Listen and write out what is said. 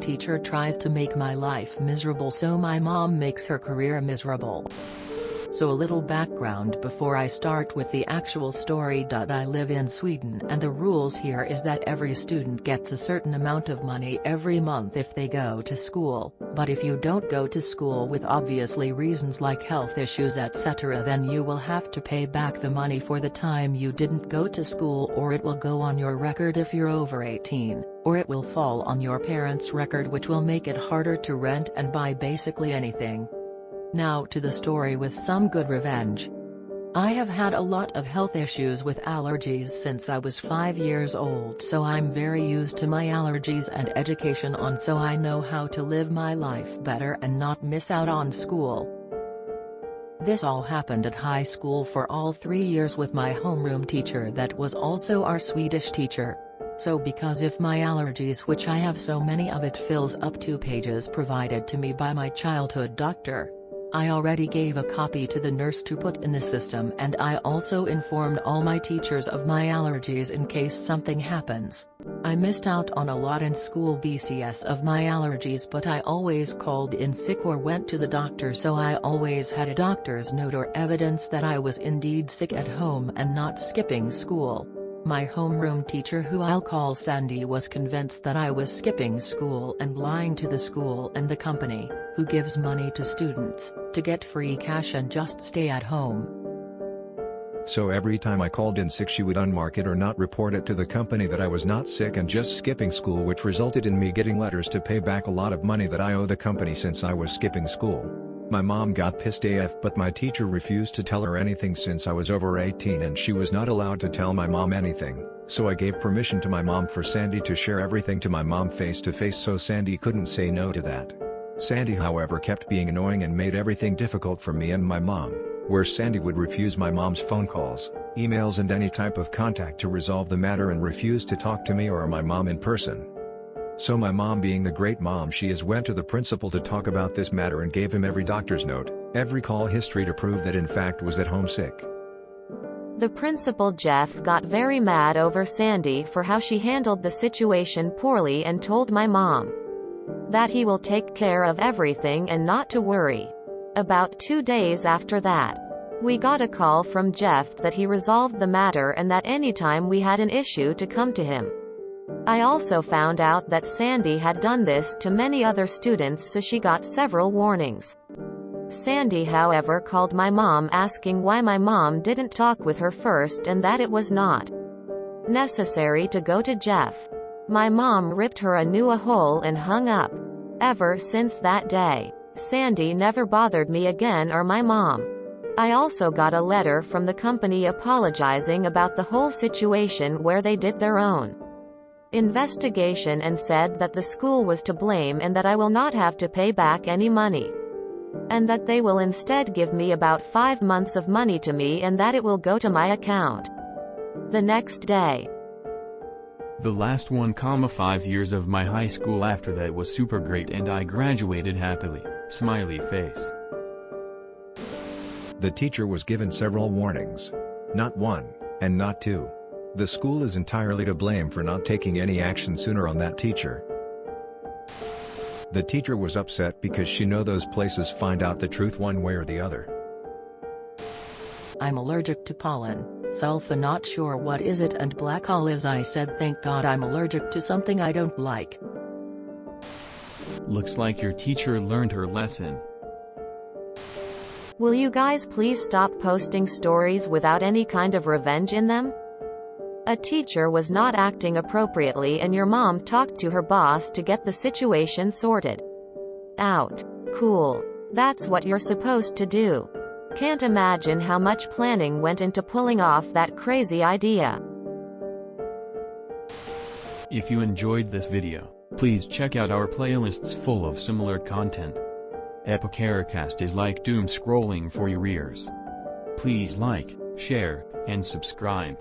teacher tries to make my life miserable, so my mom makes her career miserable. So a little background before I start with the actual story. I live in Sweden, and the rules here is that every student gets a certain amount of money every month if they go to school, but if you don't go to school with obviously reasons like health issues etc., then you will have to pay back the money for the time you didn't go to school, or it will go on your record if you're over 18, or it will fall on your parents' record, which will make it harder to rent and buy basically anything. Now to the story with some good revenge. I have had a lot of health issues with allergies since I was 5 years old, so I'm very used to my allergies and education on, so I know how to live my life better and not miss out on school. This all happened at high school for all 3 years with my homeroom teacher that was also our Swedish teacher. So because if my allergies, which I have so many of, it fills up 2 pages provided to me by my childhood doctor, I already gave a copy to the nurse to put in the system, and I also informed all my teachers of my allergies in case something happens. I missed out on a lot in school BCS of my allergies, but I always called in sick or went to the doctor, so I always had a doctor's note or evidence that I was indeed sick at home and not skipping school. My homeroom teacher, who I'll call Sandy, was convinced that I was skipping school and lying to the school and the company, who gives money to students, to get free cash and just stay at home. So every time I called in sick, she would unmark it or not report it to the company that I was not sick and just skipping school, which resulted in me getting letters to pay back a lot of money that I owe the company since I was skipping school. My mom got pissed AF, but my teacher refused to tell her anything since I was over 18 and she was not allowed to tell my mom anything, so I gave permission to my mom for Sandy to share everything to my mom face to face, so Sandy couldn't say no to that. Sandy, however, kept being annoying and made everything difficult for me and my mom, where Sandy would refuse my mom's phone calls, emails and any type of contact to resolve the matter, and refuse to talk to me or my mom in person. So my mom, being the great mom she is, went to the principal to talk about this matter and gave him every doctor's note, every call history to prove that in fact was at home sick. The principal, Jeff, got very mad over Sandy for how she handled the situation poorly and told my mom that he will take care of everything and not to worry. About 2 days after that, we got a call from Jeff that he resolved the matter and that anytime we had an issue to come to him. I also found out that Sandy had done this to many other students, so she got several warnings. Sandy, however, called my mom asking why my mom didn't talk with her first and that it was not necessary to go to Jeff. My mom ripped her a new hole and hung up. Ever since that day, Sandy never bothered me again or my mom. I also got a letter from the company apologizing about the whole situation, where they did their own investigation and said that the school was to blame and that I will not have to pay back any money, and that they will instead give me about 5 months of money to me and that it will go to my account the next day. The last 1,5 years of my high school after that was super great and I graduated happily. Smiley face. The teacher was given several warnings. Not 1, and not 2. The school is entirely to blame for not taking any action sooner on that teacher. The teacher was upset because she know those places find out the truth one way or the other. I'm allergic to pollen, sulfa, not sure what is it, and black olives. I said thank God I'm allergic to something I don't like. Looks like your teacher learned her lesson. Will you guys please stop posting stories without any kind of revenge in them? A teacher was not acting appropriately and your mom talked to her boss to get the situation sorted out. Cool. That's what you're supposed to do. Can't imagine how much planning went into pulling off that crazy idea. If you enjoyed this video, please check out our playlists full of similar content. Epicaricast is like doom scrolling for your ears. Please like, share, and subscribe.